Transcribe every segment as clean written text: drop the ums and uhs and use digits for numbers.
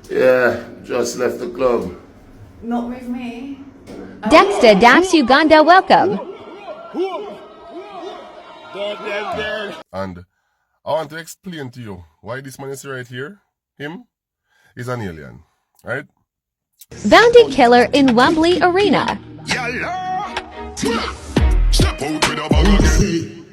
Yeah, just left the club. Not with me. Dexta Daps Uganda, welcome. And I want to explain to you why this man is right here. Him is an alien, right? Bounty Killa in Wembley Arena. Step out with a bag again.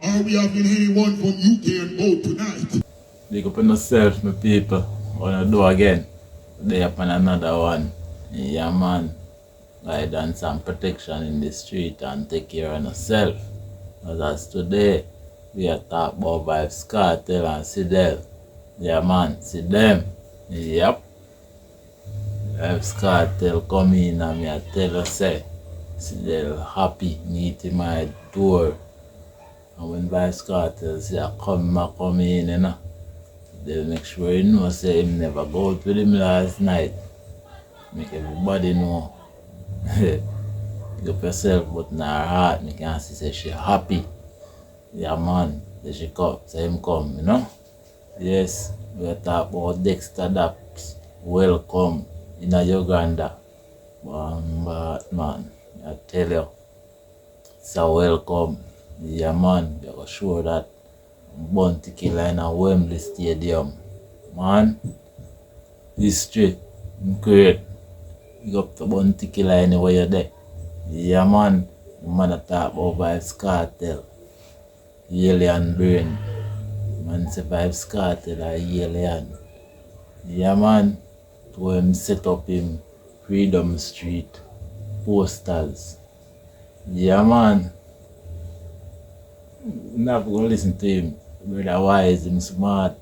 Are we having anyone from UK and boat tonight? Big up on yourself, my people. Wanna do again. They up on another one. Yeah, man. Guidance and protection in the street and take care of yourself. As today, we are talking about Vybz Kartel and SIDEM. Yeah, man. SIDEM. Yep. Vybz Kartel come in and me I tell you say, SIDEM happy meet in my door. And when Vybz Kartel say I come in, you know. They'll make sure you know say him never go out with him last night. Make everybody know. You up yourself but in her heart, me can see say she happy. Yeah man, then she come, say him come, you know? Yes, we are talking about Dexta Daps. Welcome in Uganda. But man, I tell you, it's a welcome. Yeah man, we are sure that Bounty Killa in a Wembley Stadium. Man, history, great. You up to Bounty Killa anywhere you're there. Yeah man, the man that talk about Vybz Kartel. Alien brain. Man say Vybz Kartel a alien. Yeah man, to him set up him Freedom Street posters. Yeah man. Not gonna listen to him. Brother wise, him smart,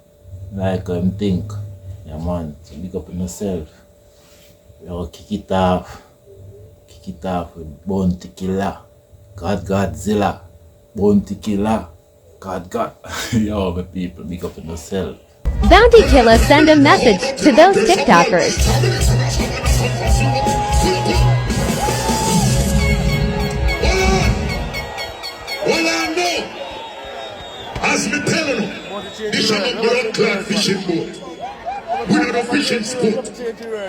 like him think. Yeah man, so big up on yourself. We will kick it off with Bounty Killa, Godzilla, Bounty Killa, God. Yo, my people, big up on yourself. Bounty Killa send a message to those TikTokers. As me telling you, this is a blood clot fishing boat. We're not a fishing sport.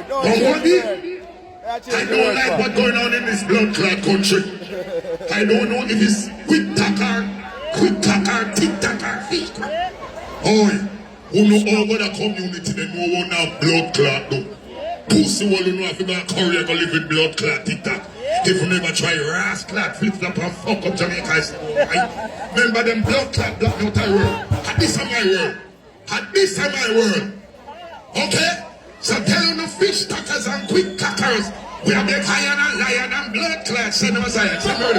Don't worry. I don't like what's going on in this blood clot country. I don't know if it's quick tacker, tick tacker, fish. Oh, who know over the community, they know one have blood clot though. Pussy will know if you got Korea go live with blood clot, tick tack. If you never try ras clot, flip flop and fuck up Jamaica. Remember them blood clot black out of world. At this time my world. Okay? So tell you the fish tackers and quick cackers. We are make iron and lion and blood clot. Send them aside. Send them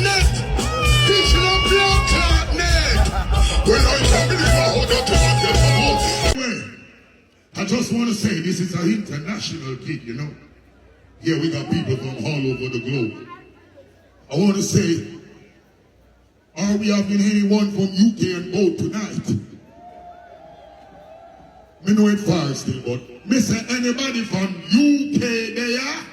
net. Fish no blood clot net. Well, I can't believe how that is. I just want to say this is an international gig, you know. Here we got people from all over the globe. I want to say, are we having anyone from UK and boat tonight? Me know it far still, but me say anybody from UK there?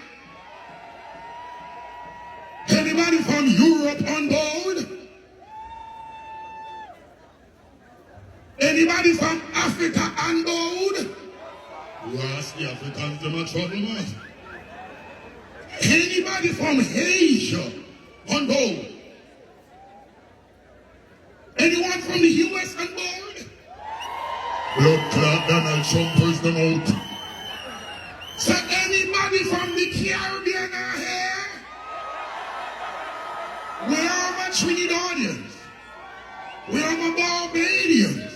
Anybody from Europe on board? Anybody from Africa on board? You ask the Africans them a trouble, man. Anybody from Asia on board? Anyone from the US on board? Blood clot Donald Trumpers them out. So anybody from the Caribbean are here? Where are my Trinidadians? Where are my Barbadians?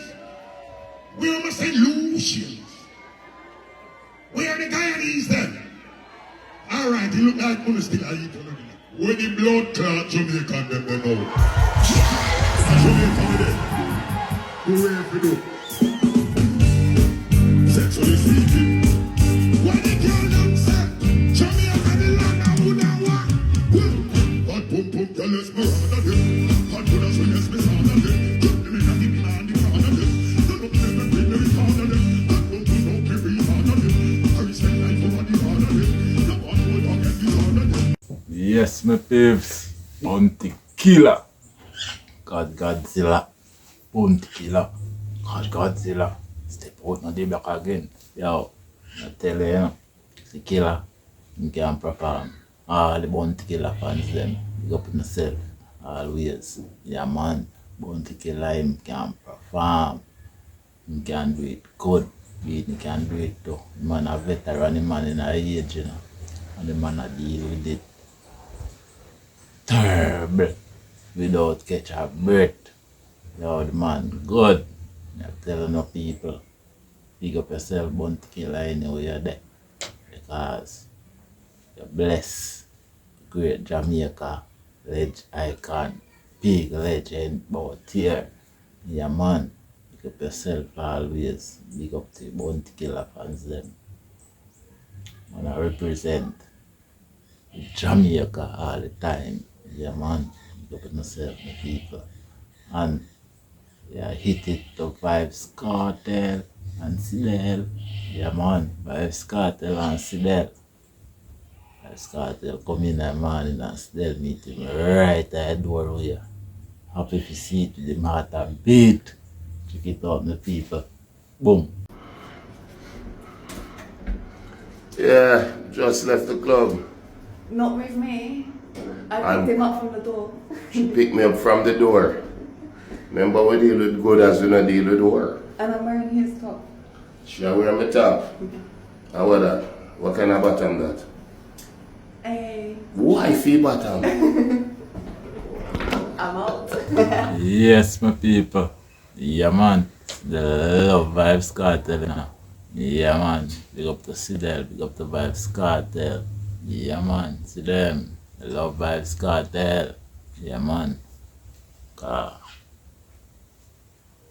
Where are my St. Lucians? Where are the Guyanese then? Alright, you look like one still are eating. Where the blood clot Jamaican them they know. Jamaican them. Who are you do? Sexually speaking. What the girl them say? Jamaican the land I would have walk. Hot pum pum girl is me on them. Hot pum as well as me on them. Put them in the man the crown of them. Don't look them and bring them in front of them. Hot pum pum don't carry on of them. I respect life over the on of them. No one will forget the on of them. Yes, my peeps. Bounty Killa. Godzilla, Bounty Killa, Godzilla, step out now they back again. Yo, I tell you, the killer, you can perform. All the Bounty Killa fans them, big up on yourself, always. Yeah man, Bounty Killa him can perform. He can do it good, he can do it too. The man a veteran, the man in a age, you know. And the man a deal with it terrible without catch a breath. Yo, the man good. I'm telling no people, pick up yourself, Bounty Killa anywhere you're there. Because you're blessed. Great Jamaica, ledge icon, big legend about here. Yeah man, pick up yourself always. Big up to Bounty Killa fans them. And I represent Jamaica all the time. Yeah man, look at myself, my people. And yeah, hit it to Vybz Kartel and SIDEM. Yeah man, Vybz Kartel and SIDEM. Vybz Kartel come in the morning and SIDEM meet him right at the door here. Happy to see it with the heart a beat. Check it out, my people. Boom. Yeah, just left the club. Not with me. I picked him up from the door. She picked me up from the door. Remember we deal with good as we not deal with work. And I'm wearing his top. She wear my top. How what that? What kind of bottom that? Hey, Wifey bottom. I'm out. Yes, my people. Yeah, man. The love Vybz Kartel, you know. Yeah, man. Big up to SIDEM, big up to Vybz Kartel. Yeah, man. SIDEM. I love Vybz Kartel. Yeah, man.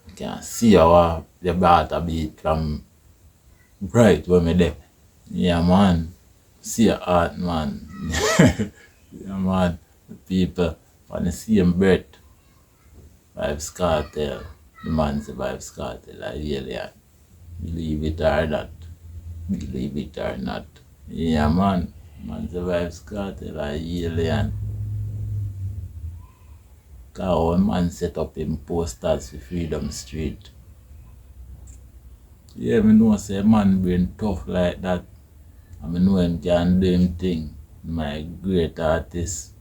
You can see how the heart a beat from right where me there. Yeah, man. See your heart, man. Yeah, man. The people on the same breath. Vybz Kartel. The man say Vybz Kartel a alien. Believe it or not. Believe it or not. Yeah, man. Man say Vybz Kartel a alien. Cause one man set up him posters for Freedom Street. Yeah, me know say man brain tough like that. And I know him can do him thing. My great artist.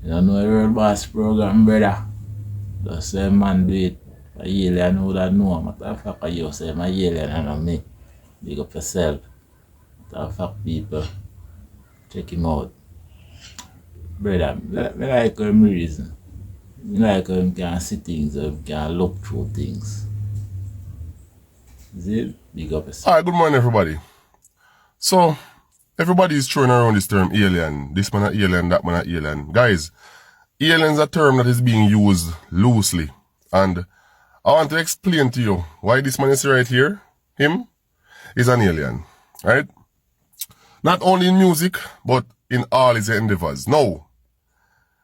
You don't know the World Boss program, brother. Just say man do it. A alien would have known. Matter of fact, you say my alien and not me. Big up yourself. Matter of fact, people. Check him out. Brother, I like him reason. I like how him can see things, how him can look through things. Is it? Big up yourself. Alright, good morning everybody. So, everybody is throwing around this term alien. This man a alien, that man a alien. Guys, alien is a term that is being used loosely. And I want to explain to you why this man is right here, him, is an alien. Right? Not only in music, but in all his endeavors. Now,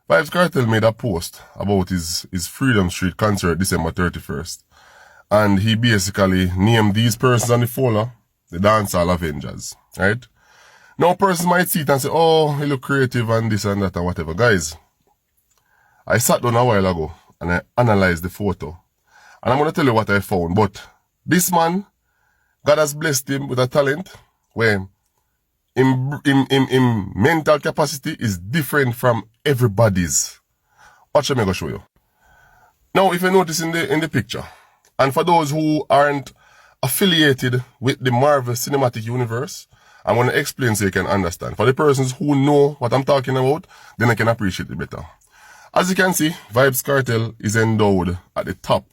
Vybz Kartel made a post about his Freedom Street concert December 31st. And he basically named these persons on the folder the dancehall Avengers. Right? Now persons might see it and say, oh, he look creative and this and that and whatever. Guys, I sat down a while ago and I analyzed the photo. And I'm going to tell you what I found. But this man, God has blessed him with a talent where in mental capacity is different from everybody's. Watch me go show you. Now, if you notice in the picture, and for those who aren't affiliated with the Marvel Cinematic Universe, I'm going to explain so you can understand. For the persons who know what I'm talking about, then I can appreciate it better. As you can see, Vybz Kartel is endowed at the top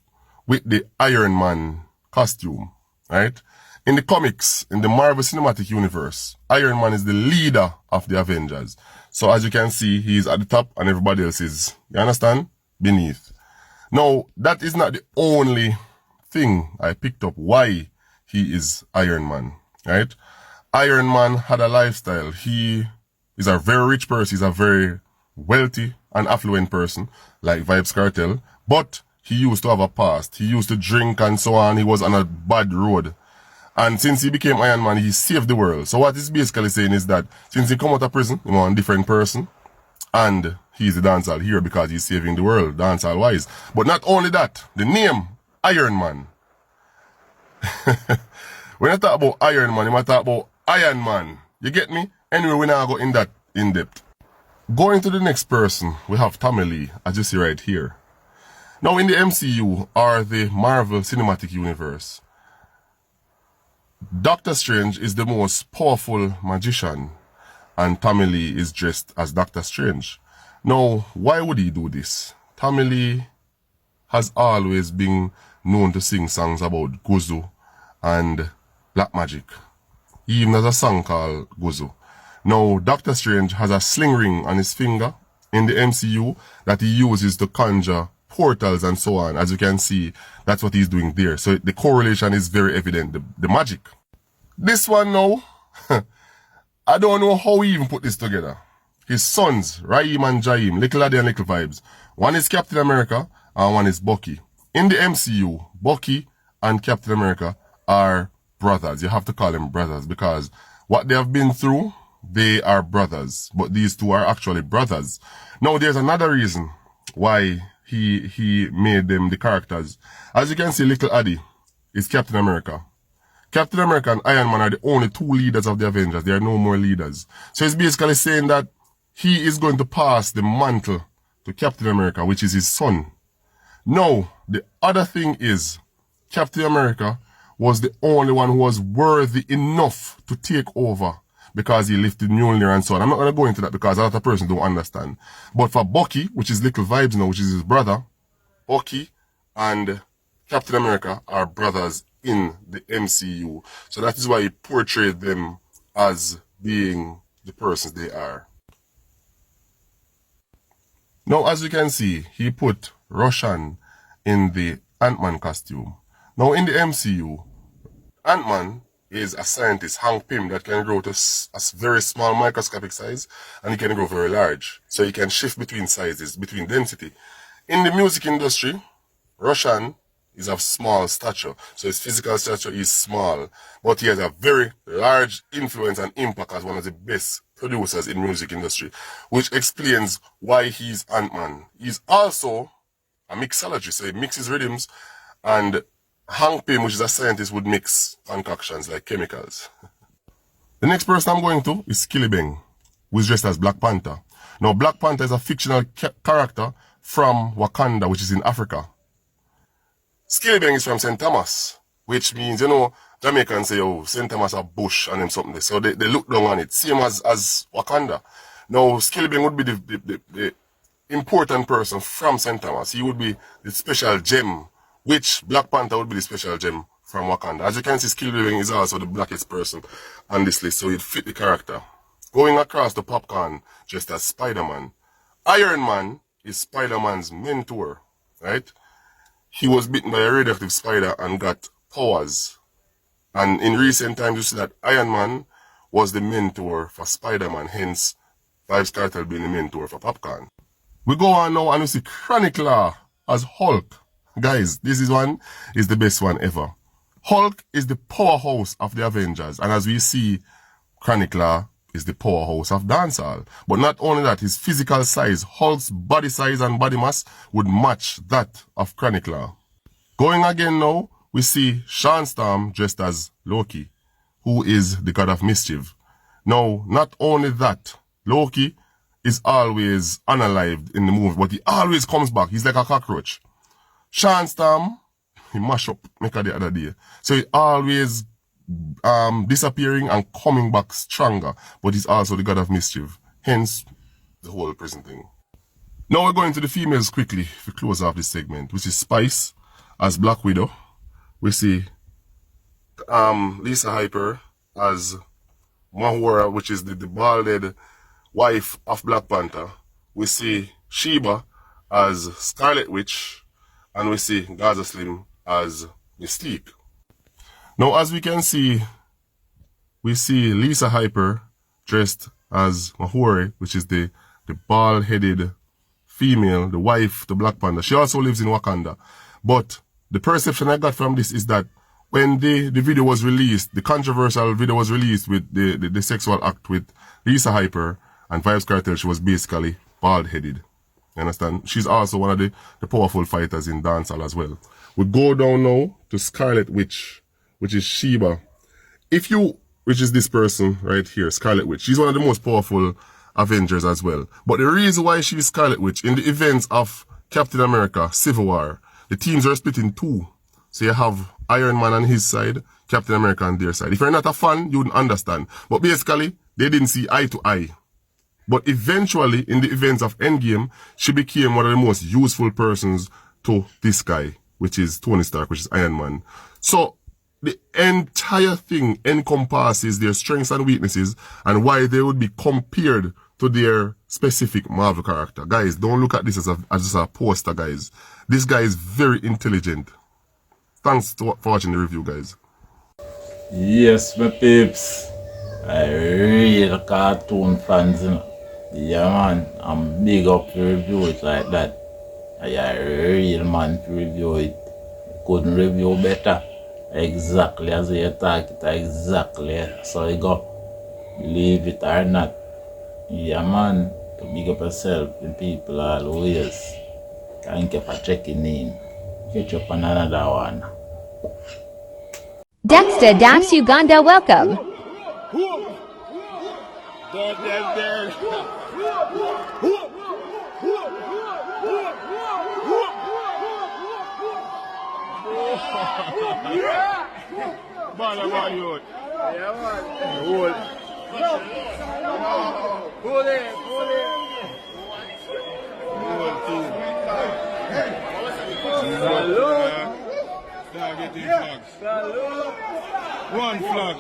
with the Iron Man costume, right? In the comics, in the Marvel Cinematic Universe, Iron Man is the leader of the Avengers. So as you can see, he is at the top and everybody else is, you understand, beneath. Now, that is not the only thing I picked up why he is Iron Man, right? Iron Man had a lifestyle. He is a very rich person. He's a very wealthy and affluent person, like Vybz Kartel. But he used to have a past. He used to drink and so on. He was on a bad road. And since he became Iron Man, he saved the world. So what he's basically saying is that since he come out of prison, he was a different person. And he's the dancehall hero because he's saving the world, dancehall wise. But not only that, the name, Iron Man. When I talk about Iron Man, you might talk about Iron Man. You get me? Anyway, we're not going in that in depth. Going to the next person, we have Tommy Lee, as you see right here. Now in the MCU, or the Marvel Cinematic Universe, Doctor Strange is the most powerful magician, and Tommy Lee is dressed as Doctor Strange. Now, why would he do this? Tommy Lee has always been known to sing songs about Guzu and black magic. He even has a song called Guzu. Now, Doctor Strange has a sling ring on his finger in the MCU that he uses to conjure portals and so on. As you can see, that's what he's doing there. So the correlation is very evident, the magic. This one now, I don't know how he even put this together. His sons, Raheem and Jaheim, Little Addy and Little Vybz. One is Captain America and one is Bucky. In the MCU, Bucky and Captain America are brothers. You have to call them brothers because what they have been through, they are brothers. But these two are actually brothers. Now, there's another reason why he made them the characters. As you can see, Little Addy is Captain America. Captain America and Iron Man are the only two leaders of the Avengers. There are no more leaders. So it's basically saying that he is going to pass the mantle to Captain America, which is his son. Now, the other thing is, Captain America was the only one who was worthy enough to take over because he lifted Mjolnir and so on. I'm not going to go into that because a lot of person don't understand. But for Bucky, which is Little Vybz now, which is his brother, Bucky and Captain America are brothers in the MCU. So that is why he portrayed them as being the persons they are. Now, as you can see, he put Roshan in the Ant-Man costume. Now, in the MCU, Ant-Man is a scientist, Hank Pym, that can grow to a very small microscopic size, and he can grow very large. So he can shift between sizes, between density. In the music industry, Roshan is of small stature, so his physical stature is small, but he has a very large influence and impact as one of the best producers in music industry, which explains why he's Ant-Man. He's also a mixologist, so he mixes rhythms, and Hank Pym, which is a scientist, would mix concoctions like chemicals. The next person I'm going to is Skillibeng, who is dressed as Black Panther. Now, Black Panther is a fictional character from Wakanda, which is in Africa. Skillibeng is from St. Thomas, which means, you know, Jamaicans say, oh, St. Thomas a bush and them something. So they look down on it, same as Wakanda. Now, Skillibeng would be the important person from St. Thomas. He would be the special gem, which Black Panther would be the special gem from Wakanda. As you can see, Skillibeng is also the blackest person on this list, so it fit the character. Going across the popcorn, just as Spider-Man. Iron Man is Spider-Man's mentor, right? He was bitten by a radioactive spider and got powers. And in recent times, you see that Iron Man was the mentor for Spider-Man, hence Vybz Kartel being the mentor for Popcorn. We go on now and we see Chronicler as Hulk. Guys, this is the best one ever. Hulk is the powerhouse of the Avengers, and as we see, Chronicler is the powerhouse of dancehall. But not only that, his physical size, Hulk's body size and body mass would match that of Chronicler. Going again now, we see Sean Storm dressed as Loki, who is the god of mischief. Now, not only that, Loki is always unalived in the movie, but he always comes back. He's like a cockroach. Sean Storm, he mash up Mecca the other day. So he always disappearing and coming back stronger, but he's also the god of mischief. Hence, the whole present thing. Now we're going to the females quickly to close off this segment, which is Spice as Black Widow. We see Lisa Hyper as Mahura, which is the bald-headed wife of Black Panther. We see Sheba as Scarlet Witch, and we see Gaza Slim as Mystique. Now, as we can see, we see Lisa Hyper dressed as Mahura, which is the bald-headed female, the wife to Black Panther. She also lives in Wakanda. But the perception I got from this is that when the video was released, the controversial video was released with the sexual act with Lisa Hyper and Vybz Kartel, she was basically bald-headed. You understand? She's also one of the powerful fighters in dancehall as well. We go down now to Scarlet Witch, which is Sheba. Which is this person right here, Scarlet Witch. She's one of the most powerful Avengers as well. But the reason why she's Scarlet Witch, in the events of Captain America, Civil War, the teams are split in two. So you have Iron Man on his side, Captain America on their side. If you're not a fan, you wouldn't understand. But basically, they didn't see eye to eye. But eventually, in the events of Endgame, she became one of the most useful persons to this guy, which is Tony Stark, which is Iron Man. So, the entire thing encompasses their strengths and weaknesses and why they would be compared to their specific Marvel character. Guys, don't look at this as just a poster, guys. This guy is very intelligent. Thanks for watching the review, guys. Yes, my peeps. I real cartoon fans, you know. Yeah, man. I'm big up to review it like that. I a real man to review it. Couldn't review better. Exactly as you talk it, exactly so you go. Believe it or not. Yeah, man. To big up yourself and people always. Thank you for checking in. Catch up on another one. Dexta Daps Uganda, welcome. One flag.